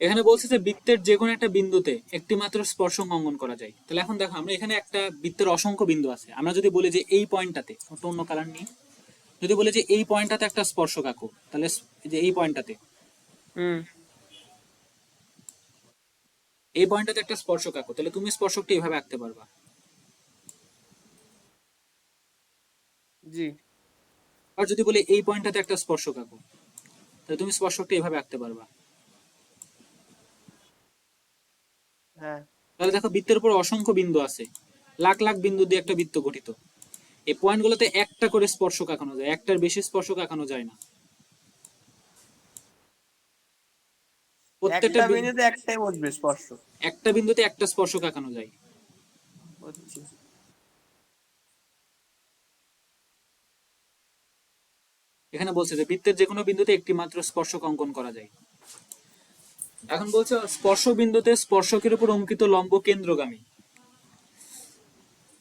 এখানে বলছে যে বৃত্তের যে কোনো একটা বিন্দুতে একটি মাত্র স্পর্শক অঙ্কন করা যায়। তাহলে এখন দেখো আমরা এখানে একটা বৃত্তের অসংখ্য বিন্দু আছে, আমরা যদি বলি যে এই পয়েন্টটাতে, একটু অন্য কালার নিই, যদি বলি যে এই পয়েন্টটাতে একটা স্পর্শক আঁকো, তাহলে এই যে হুম এই পয়েন্টটাতে একটা স্পর্শক আঁকো, তাহলে তুমি স্পর্শকটা এইভাবে আঁকতে পারবা। জি আর যদি বলি এই পয়েন্টটাতে একটা স্পর্শক আঁকো, তাহলে তুমি স্পর্শকটা এইভাবে আঁকতে পারবা। হ্যাঁ তাহলে দেখো বৃত্তের উপর অসংখ্য বিন্দু আছে, লাখ লাখ বিন্দু দিয়ে একটা বৃত্ত গঠিত। এই পয়েন্টগুলোতে একটা করে স্পর্শক আঁকানো যায়, একটার বেশি স্পর্শক আঁকানো যায় না। প্রত্যেকটা একটা বিন্দুতে একটাই বসবে স্পর্শ একটা বিন্দুতে একটা স্পর্শক আঁকানো যায়। হচ্ছে। এখানে বলছে যে বৃত্তের যে কোনো বিন্দুতে একটি মাত্র স্পর্শক অঙ্কন করা যায়। এখন বলছে স্পর্শ বিন্দুতে স্পর্শকের উপর অঙ্কিত লম্ব কেন্দ্রগামী।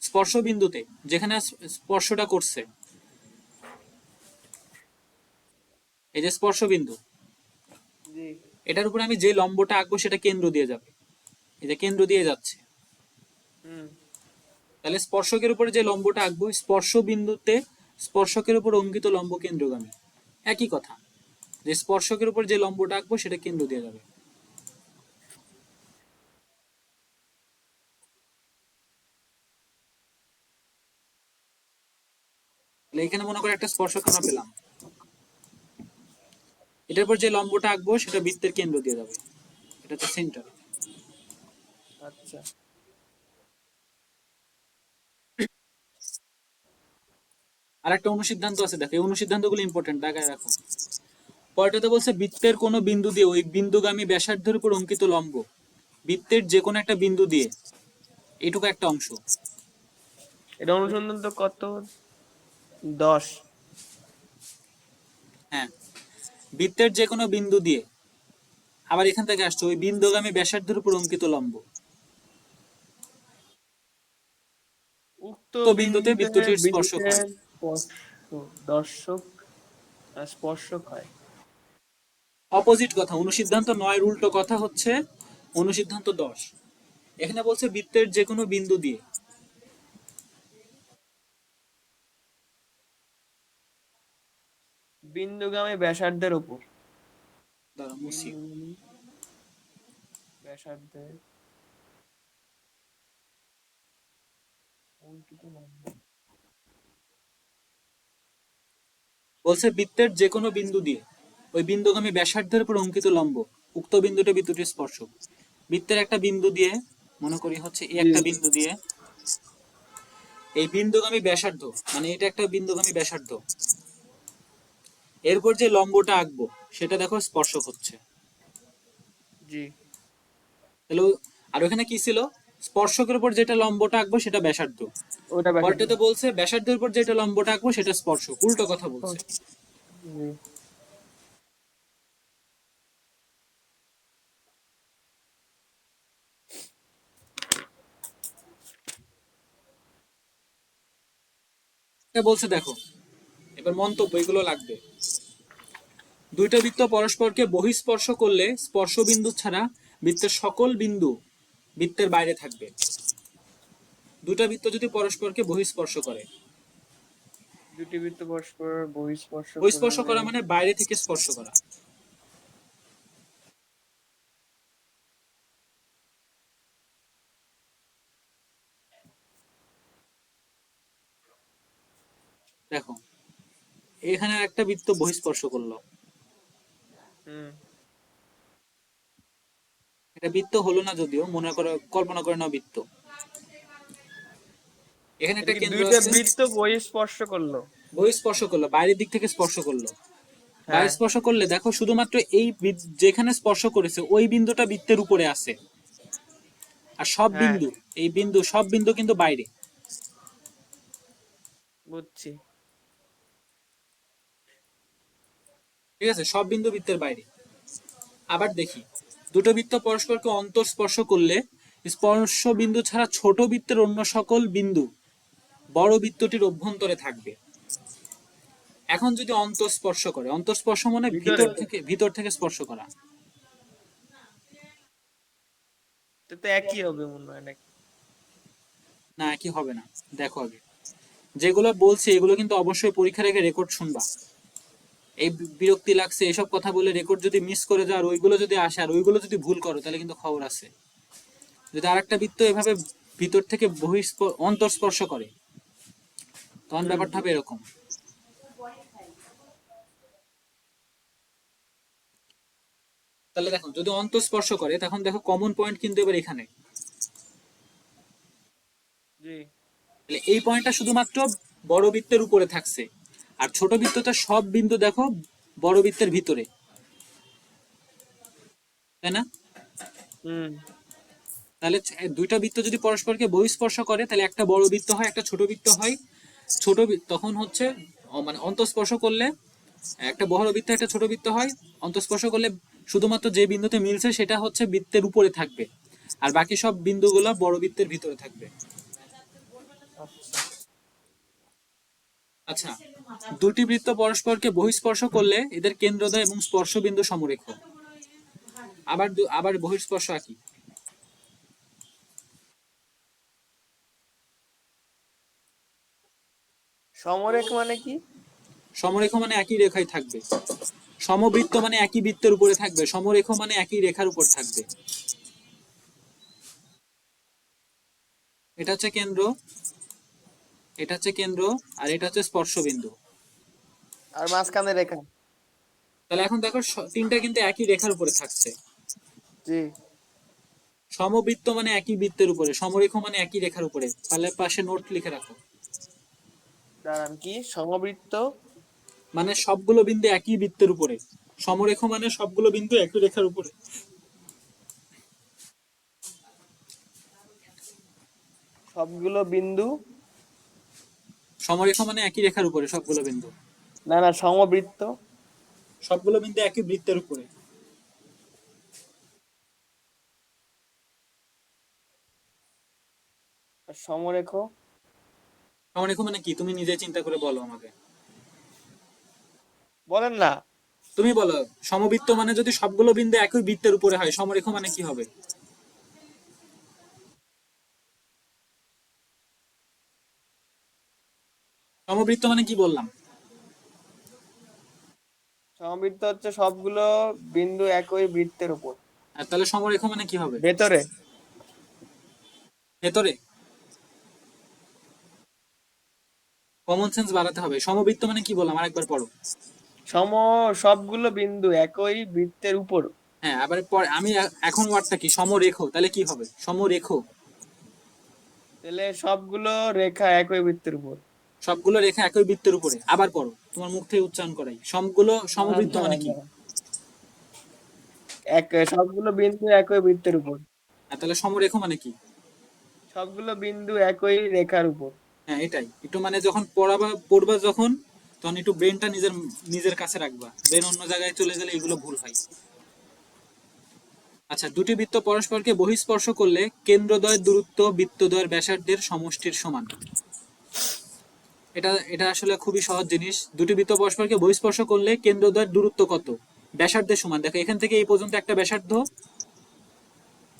স্পর্শ বিন্দুতে যেখানে স্পর্শটা করছে, এই যে স্পর্শ বিন্দু, জি এটার উপর আমি যে লম্বটা আঁকবো সেটা কেন্দ্র দিয়ে যাবে, এই যে কেন্দ্র দিয়ে যাচ্ছে। হুম তাহলে স্পর্শকের উপরে যে লম্বটা আঁকবো, স্পর্শ বিন্দুতে স্পর্শকের উপর অঙ্কিত লম্ব কেন্দ্রগামী, একই কথা, যে স্পর্শকের উপর যে লম্বটা আঁকবো সেটা কেন্দ্র দিয়ে যাবে। তাহলে এখানে মনে করে একটা স্পর্শক আমরা পেলাম, এটার উপর যে লম্বটা আঁকবো সেটা বৃত্তের কেন্দ্র দিয়ে যাবে, এটা তো সেন্টার। আচ্ছা আর একটা অনুসিদ্ধান্ত আছে, দেখো এই অনুসিদ্ধান্তগুলো ইম্পর্টেন্ট, দেখায় রাখো। পরেরটাতে বলছে বৃত্তের কোনো বিন্দু দিয়ে ওই বিন্দুগামী ব্যাসার্ধের উপর অঙ্কিত লম্ব, বৃত্তের যে কোনো একটা বিন্দু দিয়ে, এইটুকু একটা অংশ। এটা অনুসন্ধান তো কত 10 হ্যাঁ, বৃত্তের যে কোনো বিন্দু দিয়ে, আবার এখান থেকে আসছে ওই বিন্দুগামী ব্যাসার্ধের উপর অঙ্কিত লম্ব, উক্ত উক্ত বিন্দুতে বিন্দুতে বৃত্তটির স্পর্শক হয়। বৃত্তের দর্শক স্পর্শক হয়। অপোজিট কথা, অনুসিদ্ধান্ত 9 উল্টো কথা হচ্ছে অনুসিদ্ধান্ত 10। এখানে বলছে বৃত্তের যে কোনো বিন্দু দিয়ে, বিন্দুগামী ব্যাসার্ধের উপর দাঁড়া মুছি, বিন্দুগামী ব্যাসার্ধের অঙ্কিত লম্ব। বলছে বৃত্তের যে কোনো বিন্দু দিয়ে ওই বিন্দুগামী ব্যাসার্ধের উপর অঙ্কিত লম্ব, উক্ত বিন্দুটি বৃত্তটির স্পর্শক। বৃত্তের একটা বিন্দু দিয়ে, মনে করি হচ্ছে এই জি একটা বিন্দু দিয়ে, এই বিন্দুগামী ব্যাসার্ধ, মানে এটা একটা বিন্দুগামী ব্যাসার্ধ, এরপর যে লম্বটা আঁকবো সেটা দেখো স্পর্শক হচ্ছে। জি তাহলে আর ওখানে কি ছিল, স্পর্শকের উপর যেটা লম্বটা আঁকবো সেটা ব্যাসার্ধ, ওটা ব্যাসার্ধ। পরটাতে বলছে ব্যাসার্ধের উপর যেটা লম্বটা আঁকবো সেটা স্পর্শক, উল্টো কথা বলছে। জি এটা বলছে দেখো, এবার মন্তব্য এগুলো লাগবে। দুইটা বৃত্ত পরস্পরকে বহিঃস্পর্শ করলে স্পর্শ বিন্দু ছাড়া বৃত্তের সকল বিন্দু বৃত্তের বাইরে থাকবে। দুটা বৃত্ত যদি পরস্পরকে বহিঃস্পর্শ করে, দুটি বৃত্ত পরস্পর বহিঃস্পর্শ বহিঃস্পর্শ করলে করা মানে বাইরে থেকে স্পর্শ করা। দেখো এখানে একটা বৃত্ত বহিঃস্পর্শ করলো, হুম এটা বৃত্ত হলো না যদিও, মনে করো কল্পনা করে নাও বৃত্ত, এখানে এটা একটা কি কেন্দ্র দুইটা আছে, বৃত্ত বহিঃস্পর্শ করলো? বহিঃস্পর্শ করলো, বাইরের দিক থেকে স্পর্শ করলো। বাইরে হ্যাঁ স্পর্শ করলে দেখো শুধুমাত্র এই যেখানে স্পর্শ করেছে ওই বিন্দুটা বৃত্তের উপরে আছে, আর সব হ্যাঁ বিন্দু, এই বিন্দু সব বিন্দু কিন্তু বাইরে। বুঝছি। ঠিক আছে, সব বিন্দু বৃত্তের বাইরে। আবার দেখি, দুটো বৃত্ত পরস্পরকে অন্তঃস্পর্শ করলে স্পর্শ বিন্দু ছাড়া ছোট বৃত্তের অন্য সকল বিন্দু বড় বৃত্তটির অভ্যন্তরে থাকবে। এখন যদি অন্তঃস্পর্শ করে, অন্তঃস্পর্শ মানে ভিতরে ভিতর থেকে স্পর্শ করা, তো তো একই হবে মনে হয় নাকি? না, একই হবে না। দেখো আগে যেগুলো বলছি এগুলো কিন্তু অবশ্যই পরীক্ষার আগে রেকর্ড শুনবা। এই বিরক্তি লাগছে এসব কথা বলে রেকর্ড যদি মিস করে যাও আর ওইগুলো যদি আসে আর ওইগুলো যদি ভুল করো তাহলে কিন্তু খবর আছে। যদি আরেকটা বৃত্ত এভাবে ভিতর থেকে অন্তঃস্পর্শ করে তখন হুম। ব্যাপারটা হবে এরকম। তাহলে দেখো যদি অন্তঃস্পর্শ করে তখন দেখো কমন পয়েন্ট কিন্তু এবার এখানে। জি। তাহলে এই পয়েন্টটা শুধুমাত্র বড় বৃত্তের উপরে থাকছে, আর ছোট বৃত্তটা সব বিন্দু দেখো বড় বৃত্তের ভিতরে, তাই না? হুম। তাহলে দুইটা বৃত্ত যদি পরস্পরকে বহিঃস্পর্শ করে তাহলে একটা বড় বৃত্ত হয় একটা ছোট বৃত্ত হয়। তখন হচ্ছে মানে অন্তঃস্পর্শ করলে একটা বড় বৃত্ত একটা ছোট বৃত্ত হয়। অন্তঃস্পর্শ করলে শুধুমাত্র যে বিন্দুতে মিলছে সেটা হচ্ছে বৃত্তের উপরে থাকবে, আর বাকি সব বিন্দুগুলো বড় বৃত্তের ভিতরে থাকবে। আচ্ছা। আচ্ছা, দুটি বৃত্ত পরস্পরকে বহিঃস্পর্শ করলে এদের কেন্দ্রদ্বয় এবং স্পর্শবিন্দু সমরেখ। আবার বহিঃস্পর্শ আঁকি। সমরেখ মানে কি? সমরেখ মানে একই রেখায় থাকবে। সমবৃত্ত মানে একই বৃত্তের উপরে থাকবে, সমরেখ মানে একই রেখার উপর থাকবে। এটা হচ্ছে কেন্দ্র, এটা হচ্ছে কেন্দ্র, আর এটা হচ্ছে স্পর্শবিন্দু। আর মাঝখানে রেখা? তাহলে এখন দেখো তিনটা কিন্তু একই রেখার উপরে থাকছে। জি। সমবৃত্ত মানে একই বৃত্তের উপরে, সমরেখ মানে একই রেখার উপরে। তাহলে পাশে নোট লিখে রাখো। দাঁড়ান, কি সমবৃত্ত? মানে সবগুলো বিন্দু একই বৃত্তের উপরে, সমরেখ মানে সবগুলো বিন্দু একই রেখার উপরে। সবগুলো বিন্দু? সমরেখ মানে একই রেখার উপরে সবগুলো বিন্দু। না না, সমবৃত্ত? সবগুলো বিন্দু একই বৃত্তের উপরে। আর সমরেখ? সমরেখ মানে কি তুমি নিজে চিন্তা করে বলো আমাকে। বলেন না। তুমি বলো। সমবৃত্ত মানে যদি সবগুলো বিন্দু একই বৃত্তের উপরে হয়, সমরেখ মানে কি হবে? সমবৃত্ত মানে কি বললাম? সমবৃত্ত হচ্ছে সবগুলো বিন্দু একই বৃত্তের উপর। আর তাহলে সমরেখ মানে কি হবে? ভেতরে। ভেতরে। কমন সেন্স বাড়াতে হবে। সমবৃত্ত মানে কি বললাম আরেকবার পড়ো। সম সবগুলো বিন্দু একই বৃত্তের উপর। হ্যাঁ, আবার পরে আমি এখন ওয়ার্ডটা কি সমরেখ, তাহলে কি হবে সমরেখ? তাহলে সবগুলো রেখা একই বৃত্তের উপর। সবগুলো রেখা একই বৃত্তের উপরে। আবার পড়ো, তোমার মুখ থেকে উচ্চারণ করাই। সবগুলো দাঁড়ান সমবৃত্ত মানে দাঁড়ান কি? দাঁড়ান। সবগুলো বিন্দু একই বৃত্তের উপর। আর তাহলে সমরেখ মানে কি? সবগুলো বিন্দু একই রেখার উপর। হ্যাঁ, এটাই একটু মানে যখন পড়বা যখন, তখন একটু ব্রেনটা নিজের নিজের কাছে রাখবা। ব্রেন অন্য জায়গায় চলে গেলে এগুলো ভুল হয়। আচ্ছা, দুটি বৃত্ত পরস্পরকে বহিঃস্পর্শ করলে কেন্দ্রদ্বয়ের দূরত্ব বৃত্তদ্বয়ের ব্যাসার্ধের সমষ্টির সমান। এটা এটা আসলে খুবই সহজ জিনিস। দুটি বৃত্ত পরস্পরকে বহিঃস্পর্শ করলে কেন্দ্রদ্বয়ের দূরত্ব কত? ব্যাসার্ধের সমান। দেখো এখান থেকে এই পর্যন্ত একটা ব্যাসার্ধ,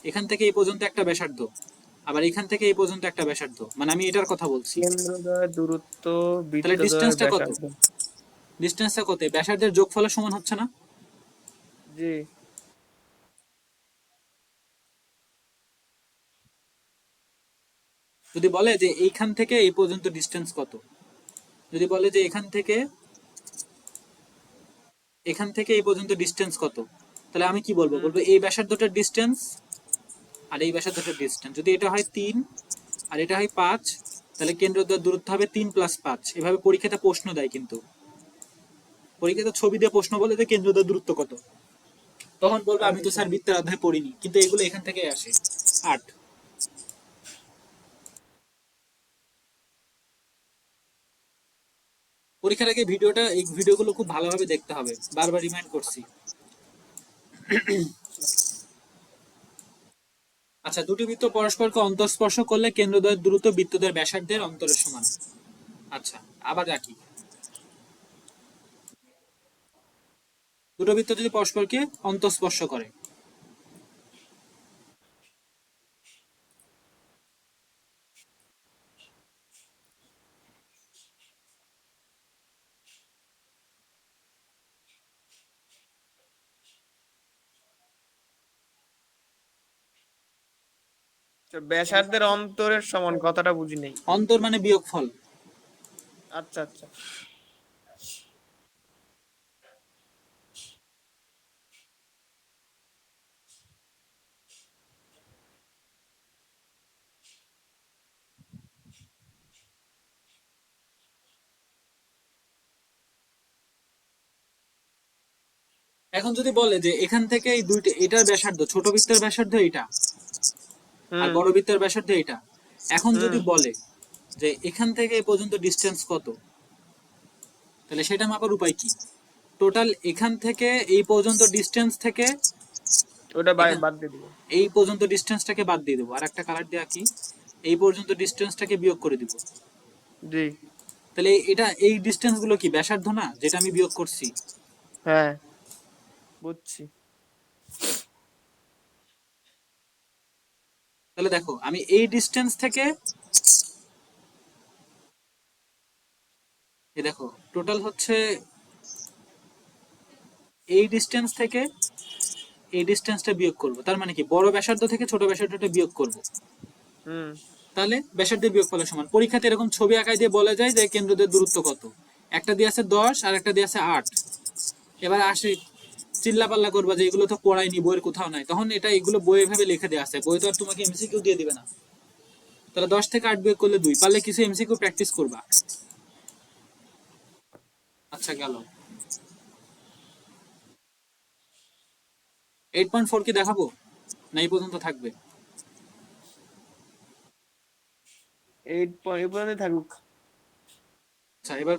এখান থেকে এই পর্যন্ত একটা ব্যাসার্ধ, আবার এখান থেকে এই পর্যন্ত একটা ব্যাসার্ধ, মানে আমি এটার কথা বলছি। কেন্দ্রদ্বয়ের দূরত্ব তাহলে বৃত্তদ্বয়ের ডিস্টেন্সটা কত? ব্যাসার্ধ। ডিস্টেন্সটা কত? ব্যাসার্ধের যোগফলের সমান হচ্ছে না? জি। যদি বলে যে এইখান থেকে এই পর্যন্ত ডিস্টেন্স কত, যদি বলে যে এখান থেকে এই পর্যন্ত ডিস্টেন্স কত, তাহলে আমি কি বলবো? হুম। বলবো এই ব্যাসার্ধটার ডিস্টেন্স আর এই ব্যাসার্ধটার ডিস্টেন্স। যদি এটা হয় 3 আর এটা হয় 5, তাহলে কেন্দ্রদ্বয়ের দূরত্ব হবে 3 + 5। এভাবে পরীক্ষাতে প্রশ্ন দেয়, কিন্তু পরীক্ষাতে ছবি দিয়ে প্রশ্ন বলে যে কেন্দ্রদ্বয়ের দূরত্ব কত, তখন বলবো আমি তো আচ্ছা। স্যার বৃত্তের অধ্যায় পড়িনি, কিন্তু এগুলো এখান থেকে আসে। 8। পরীক্ষার আগে এই ভিডিওগুলো খুব ভালোভাবে দেখতে হবে, বারবার রিমাইন্ড করছি। আচ্ছা, দুটি বৃত্ত পরস্পরকে অন্তঃস্পর্শ করলে কেন্দ্রদ্বয়ের দূরত্ব বৃত্তদ্বয়ের ব্যাসার্ধের অন্তরের সমান। আচ্ছা, আবার রাখি। দুটো বৃত্ত যদি পরস্পরকে অন্তঃস্পর্শ করে, ব্যাসার্ধের অন্তরের সমান কথাটা বুঝি নেই। অন্তর মানে বিয়োগফল। আচ্ছা আচ্ছা। এখন যদি বলে যে এখান থেকে এই দুইটা, এটার ব্যাসার্ধ, ছোট বৃত্তের ব্যাসার্ধ এটা আর হুম বড় বৃত্তের ব্যাসার্ধ এটা, এখন হুম। যদি বলে যে এখান থেকে এই পর্যন্ত ডিস্টেন্স কত, তাহলে সেটা মাপার উপায় কি? টোটাল এখান থেকে এই পর্যন্ত ডিস্টেন্স থেকে ওটা এখান বাদ দিয়ে দিব। এই পর্যন্ত ডিস্টেন্সটাকে বাদ দিয়ে দেবো, আর একটা কালার দিয়ে আঁকি, এই পর্যন্ত ডিস্টেন্সটাকে বিয়োগ করে দিব। জি। তাহলে এটা, এই ডিস্টেন্স গুলো কি ব্যাসার্ধ না, যেটা আমি বিয়োগ করছি? হ্যাঁ বুঝছি। তাহলে দেখো আমি এই ডিস্টেন্স থেকে, এই দেখো টোটাল হচ্ছে এই ডিস্টেন্স থেকে এই ডিস্টেন্সটা বিয়োগ করব, তার মানে কি বড় ব্যাসার্ধ থেকে ছোট ব্যাসার্ধটা বিয়োগ করব, হুম তাহলে ব্যাসার্ধের বিয়োগফলের সমান। পরীক্ষাতে এরকম ছবি আঁকায় দিয়ে বলা যায় যে কেন্দ্রদের দূরত্ব কত, একটা দিয়ে আছে 10 আর একটা দিয়ে আছে 8। এবার আসি চিল্লাপাল্লা করবা যে এগুলো তো পড়াইনি, বইয়ের কোথাও নাই, তখন এটা এগুলো বইয়ে ভাবে লিখে দেওয়া আছে, বই তো আর তোমাকে এমসিকিউ দিয়ে দিবে না। তাহলে 10 থেকে 8 বিয়োগ করলে 2, পারলে কিছু এমসিকিউ প্র্যাকটিস করবা। আচ্ছা গেল। 8.4 কি দেখাবো না এই পর্যন্ত থাকবে? 8 পর্যন্ত থাকুক। আচ্ছা এবার